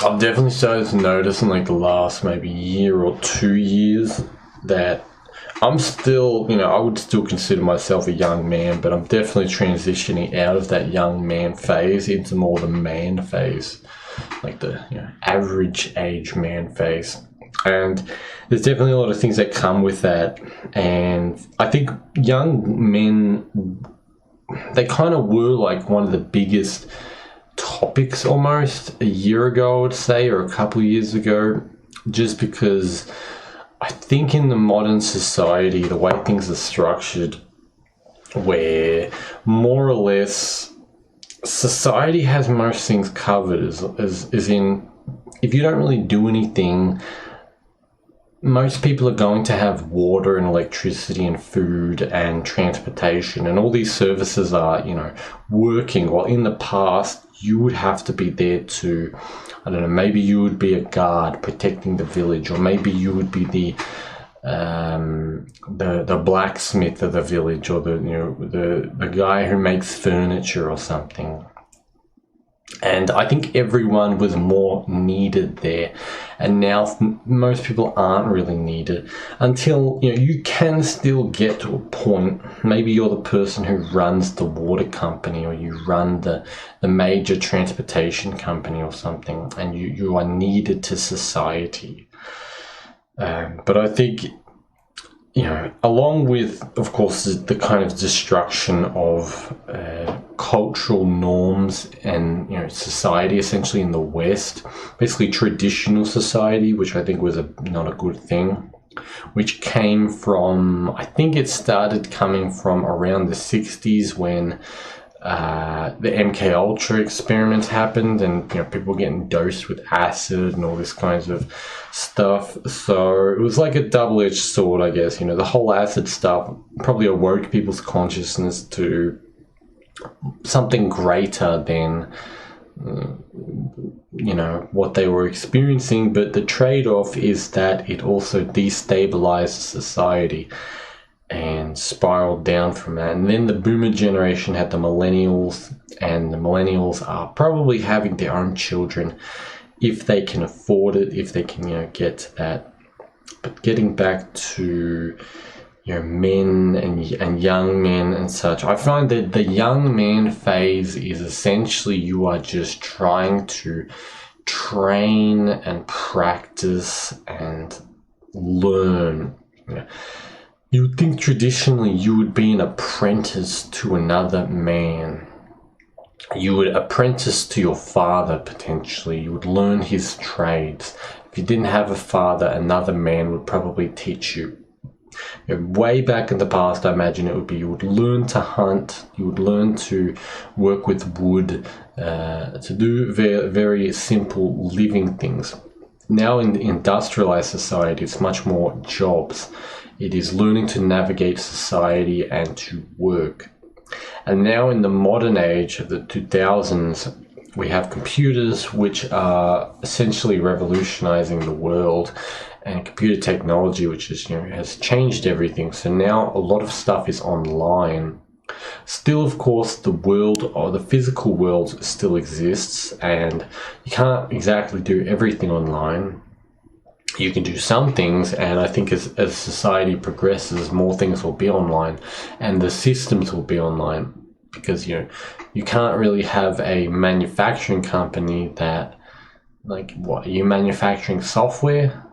I've definitely started to notice in like the last maybe year or 2 years that I'm still, I would still consider myself a young man, but I'm definitely transitioning out of that young man phase into more the man phase, like the average age man phase. And there's definitely a lot of things that come with that. And I think young men, they kind of were like one of the biggest topics almost a year ago, I would say, or a couple of years ago, just because I think in the modern society, the way things are structured, where more or less society has most things covered, as in, if you don't really do anything, most people are going to have water and electricity and food and transportation, and all these services are, working. While in the past, you would have to be there to, I don't know, maybe you would be a guard protecting the village, or maybe you would be the blacksmith of the village, or the guy who makes furniture or something. And I think everyone was more needed there. And now most people aren't really needed until, you can still get to a point. Maybe you're the person who runs the water company, or you run the major transportation company or something, and you are needed to society. But I think, along with, of course, the kind of destruction of cultural norms and, society essentially in the West, basically traditional society, which I think was not a good thing, which came from, I think it started coming from around the 60s when the MK Ultra experiments happened, and people were getting dosed with acid and all this kinds of stuff. So it was like a double-edged sword, I guess. The whole acid stuff probably awoke people's consciousness to something greater than what they were experiencing, but the trade-off is that it also destabilized society and spiraled down from that. And then the boomer generation had the millennials, and the millennials are probably having their own children if they can afford it, if they can get to that. But getting back to men and young men and such, I find that the young man phase is essentially you are just trying to train and practice and learn. You would think traditionally you would be an apprentice to another man. You would apprentice to your father, potentially. You would learn his trades. If you didn't have a father, another man would probably teach you. Way back in the past, I imagine it would be you would learn to hunt, you would learn to work with wood, to do very, very simple living things. Now in the industrialized society, it's much more jobs. It is learning to navigate society and to work. And now in the modern age of the 2000s, we have computers which are essentially revolutionizing the world, and computer technology which is, has changed everything. So now a lot of stuff is online. Still, of course, the world, or the physical world, still exists, and you can't exactly do everything online. You can do some things, and I think as society progresses, more things will be online, and the systems will be online, because you can't really have a manufacturing company that, like, what, are you manufacturing software?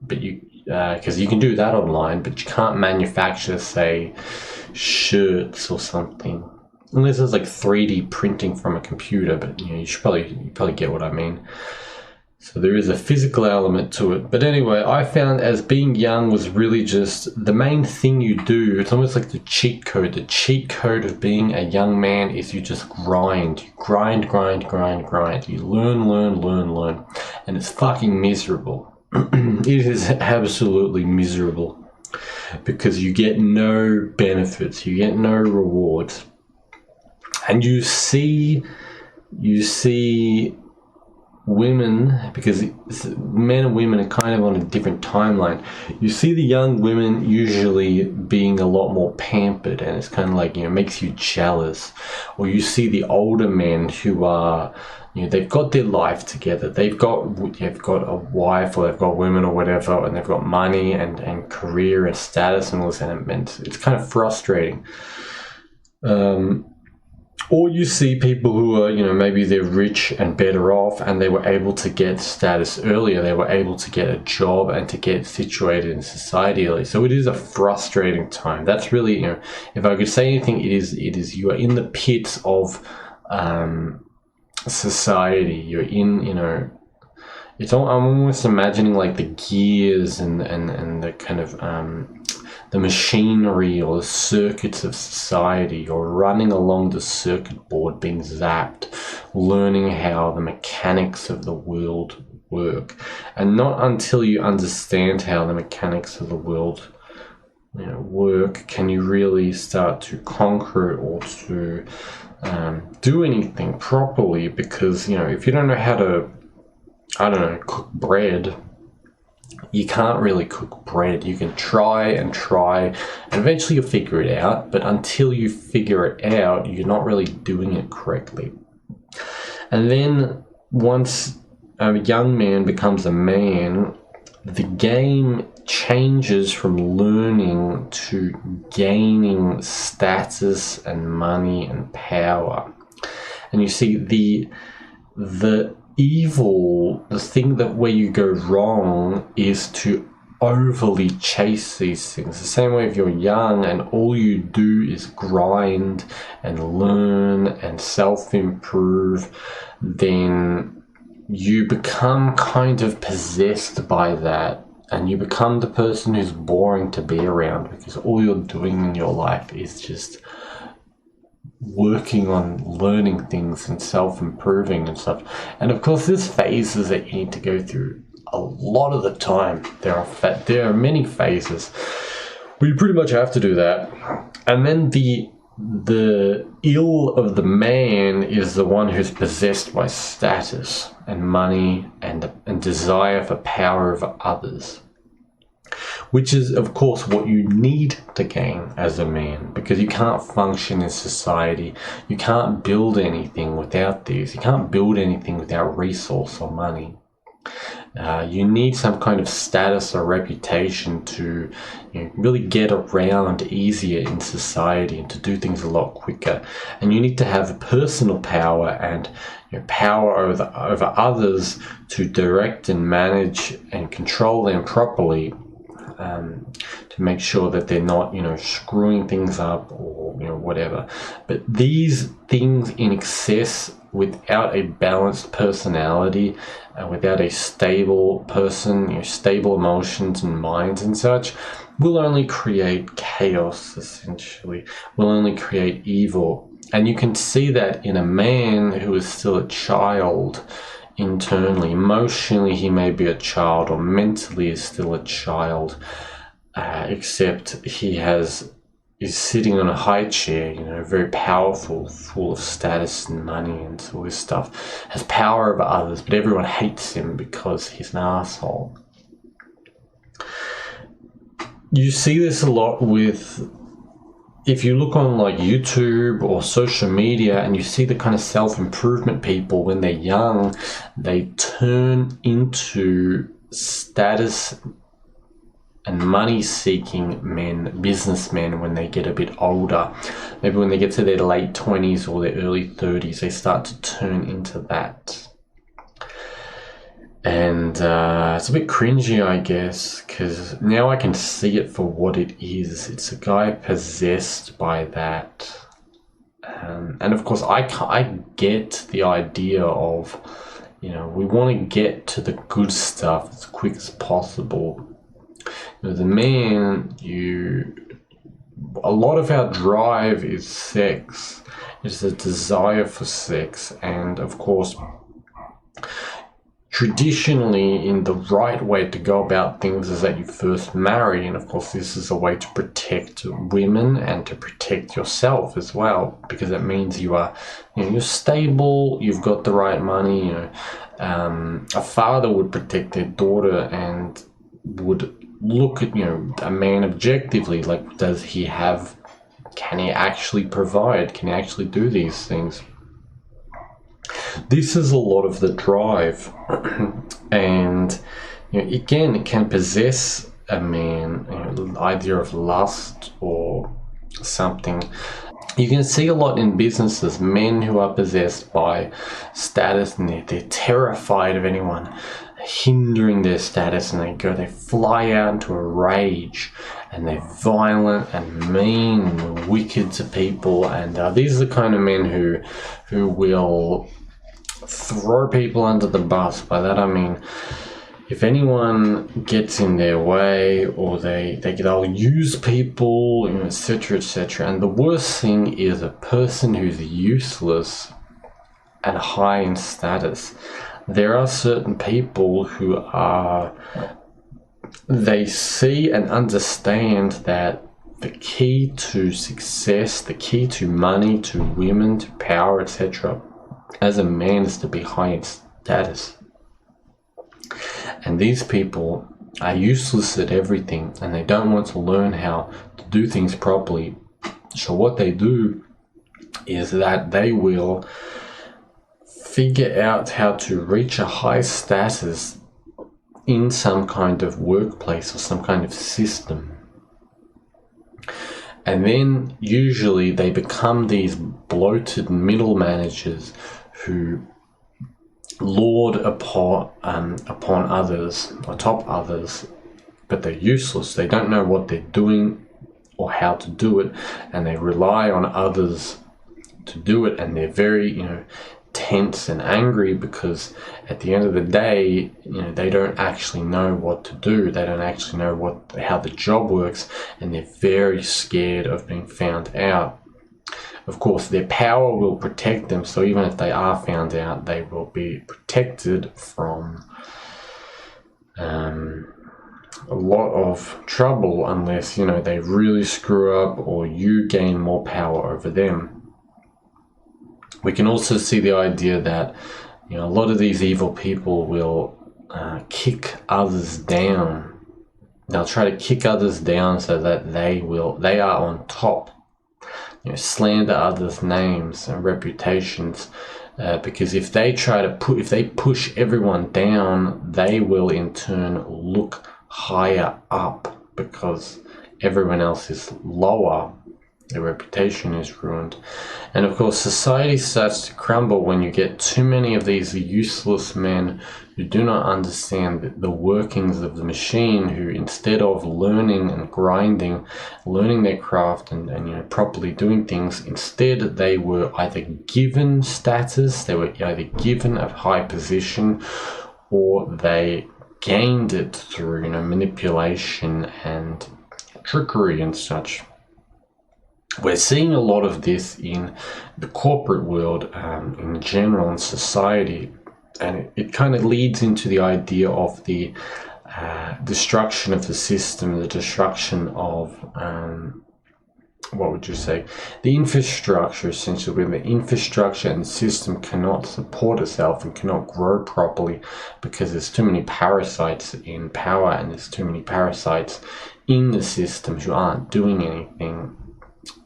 But because you can do that online, but you can't manufacture, say, shirts or something, unless it's like 3D printing from a computer. But you probably get what I mean. So there is a physical element to it. But anyway, I found as being young was really just the main thing you do. It's almost like the cheat code. The cheat code of being a young man is you just grind. You grind. You learn. And it's fucking miserable. It is absolutely miserable, because you get no benefits, you get no rewards, and you see women, because men and women are kind of on a different timeline, you see the young women usually being a lot more pampered, and it's kind of like, makes you jealous. Or you see the older men who are, they've got their life together, they've got a wife, or they've got women or whatever, and they've got money and career and status and all this, and it's kind of frustrating. Or you see people who are, maybe they're rich and better off, and they were able to get status earlier. They were able to get a job and to get situated in society early. So it is a frustrating time. That's really, if I could say anything, it is you are in the pit of society. You're in, I'm almost imagining like the gears and the kind of the machinery or the circuits of society. You're running along the circuit board, being zapped, learning how the mechanics of the world work. And not until you understand how the mechanics of the world work can you really start to conquer it or to do anything properly. Because if you don't know how to, cook bread, you can't really cook bread. You can try, and eventually you'll figure it out, but until you figure it out, you're not really doing it correctly. And then once a young man becomes a man, the game changes from learning to gaining status and money and power. And you see the evil, the thing that where you go wrong is to overly chase these things. The same way if you're young and all you do is grind and learn and self-improve, then you become kind of possessed by that, and you become the person who's boring to be around, because all you're doing in your life is just working on learning things and self-improving and stuff. And of course, there's phases that you need to go through a lot of the time. There are many phases where you pretty much have to do that. And then the ill of the man is the one who's possessed by status and money and desire for power over others, which is, of course, what you need to gain as a man, because you can't function in society. You can't build anything without these. You can't build anything without resource or money. You need some kind of status or reputation to really get around easier in society and to do things a lot quicker. And you need to have personal power and power over others to direct and manage and control them properly, to make sure that they're not, screwing things up or, whatever. But these things in excess, without a balanced personality, without a stable person, stable emotions and minds and such, will only create chaos, essentially. Will only create evil. And you can see that in a man who is still a child internally. Emotionally, he may be a child, or mentally is still a child, except he is sitting on a high chair, very powerful, full of status and money and all this stuff, has power over others, but everyone hates him because he's an asshole. You see this a lot if you look on like YouTube or social media, and you see the kind of self-improvement people when they're young, they turn into status and money-seeking men, businessmen, when they get a bit older. Maybe when they get to their late 20s or their early 30s, they start to turn into that. And it's a bit cringy, I guess, because now I can see it for what it is. It's a guy possessed by that. And of course, I get the idea of, we want to get to the good stuff as quick as possible. As a man, a lot of our drive is sex. It's a desire for sex. And of course, traditionally, in the right way to go about things is that you first marry. And of course, this is a way to protect women and to protect yourself as well, because it means you are, you're stable, you've got the right money, a father would protect their daughter and would look at, a man objectively, like, can he actually provide? Can he actually do these things? This is a lot of the drive. And, again, it can possess a man, the idea of lust or something. You can see a lot in businesses, men who are possessed by status, and they're terrified of anyone hindering their status, and they fly out into a rage, and they're violent and mean and wicked to people. And these are the kind of men who will throw people under the bus. By that I mean, if anyone gets in their way, or they'll use people, etc., etc. And the worst thing is a person who's useless and high in status. There are certain people who they see and understand that the key to success, the key to money, to women, to power, etc., as a man, is to be high in status. And these people are useless at everything, and they don't want to learn how to do things properly. So what they do is that they will figure out how to reach a high status in some kind of workplace or some kind of system. And then usually they become these bloated middle managers who lord upon others, atop others, but they're useless. They don't know what they're doing or how to do it, and they rely on others to do it, and they're very, tense and angry, because at the end of the day, they don't actually know what to do. They don't actually know how the job works, and they're very scared of being found out. Of course, their power will protect them, so even if they are found out, they will be protected from a lot of trouble, unless, they really screw up or you gain more power over them. We can also see the idea that, a lot of these evil people will kick others down. They'll try to kick others down so that they are on top. Slander others' names and reputations, because if they push everyone down, they will in turn look higher up, because everyone else is lower. Their reputation is ruined. And of course, society starts to crumble when you get too many of these useless men who do not understand the workings of the machine, who, instead of learning and grinding, learning their craft and properly doing things, instead they were either given status, they were either given a high position, or they gained it through manipulation and trickery and such. We're seeing a lot of this in the corporate world, in general, in society, and it kind of leads into the idea of the destruction of the system, the destruction of, the infrastructure, essentially, when the infrastructure and the system cannot support itself and cannot grow properly, because there's too many parasites in power, and there's too many parasites in the system who aren't doing anything.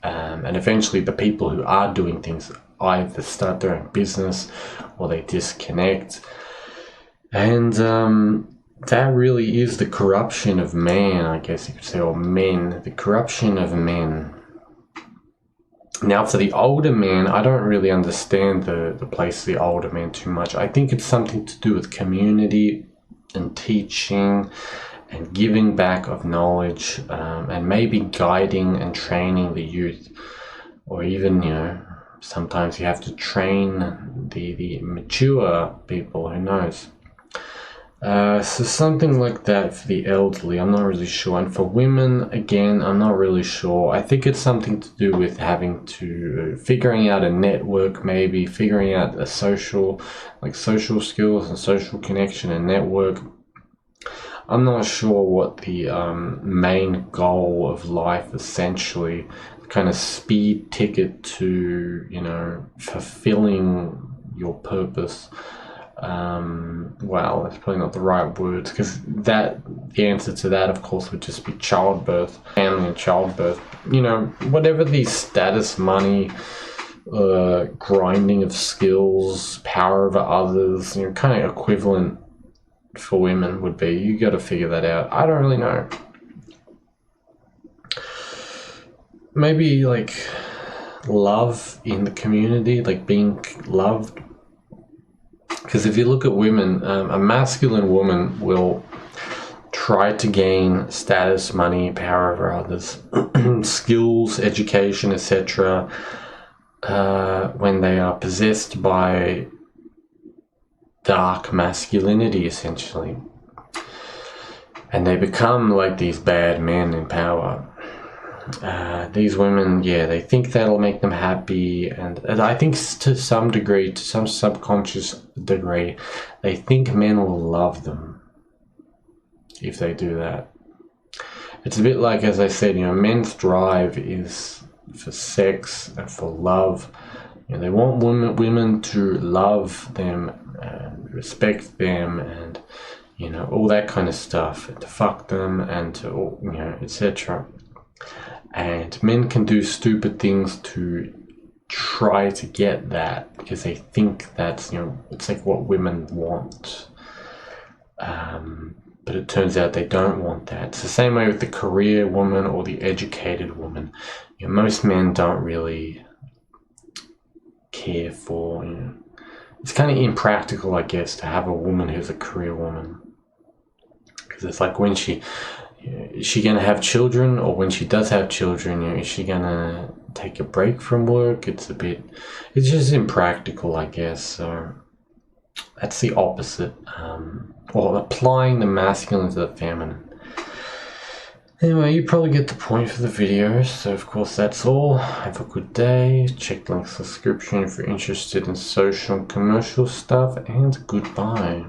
And eventually the people who are doing things either start their own business or they disconnect. And that really is the corruption of man, I guess you could say, or men, the corruption of men. Now, for the older men, I don't really understand the place of the older men too much. I think it's something to do with community and teaching and giving back of knowledge, and maybe guiding and training the youth, or even, sometimes you have to train the mature people, who knows. So something like that for the elderly, I'm not really sure. And for women, again, I'm not really sure. I think it's something to do with figuring out a network, maybe figuring out social skills and social connection and network. I'm not sure what the main goal of life, essentially, kind of speed ticket to, fulfilling your purpose. well, that's probably not the right words, because the answer to that, of course, would just be childbirth, family and childbirth. You know, whatever the status, money, grinding of skills, power over others, you know, kind of equivalent for women would be. You got to figure that out. I don't really know. Maybe like love in the community, like being loved. Because if you look at women, a masculine woman will try to gain status, money, power over others, skills, education, etc. When they are possessed by dark masculinity, essentially. And they become like these bad men in power. These women, yeah, they think that'll make them happy, and I think to some degree, to some subconscious degree, they think men will love them if they do that. It's a bit like, as I said, you know, men's drive is for sex and for love. You know, they want women to love them and respect them, and you know, all that kind of stuff, and to fuck them, and to, you know, etc. And men can do stupid things to try to get that, because they think that's, you know, it's like what women want. But it turns out they don't want that. It's the same way with the career woman or the educated woman. You know, most men don't really care for, you know, it's kind of impractical, I guess, to have a woman who's a career woman. Because it's like, when is she going to have children, or when she does have children, you know, is she going to take a break from work? It's just impractical, I guess. So that's the opposite, or applying the masculine to the feminine. Anyway, you probably get the point for the video. So of course that's all. Have a good day. Check the links in the description if you're interested in social and commercial stuff, and goodbye.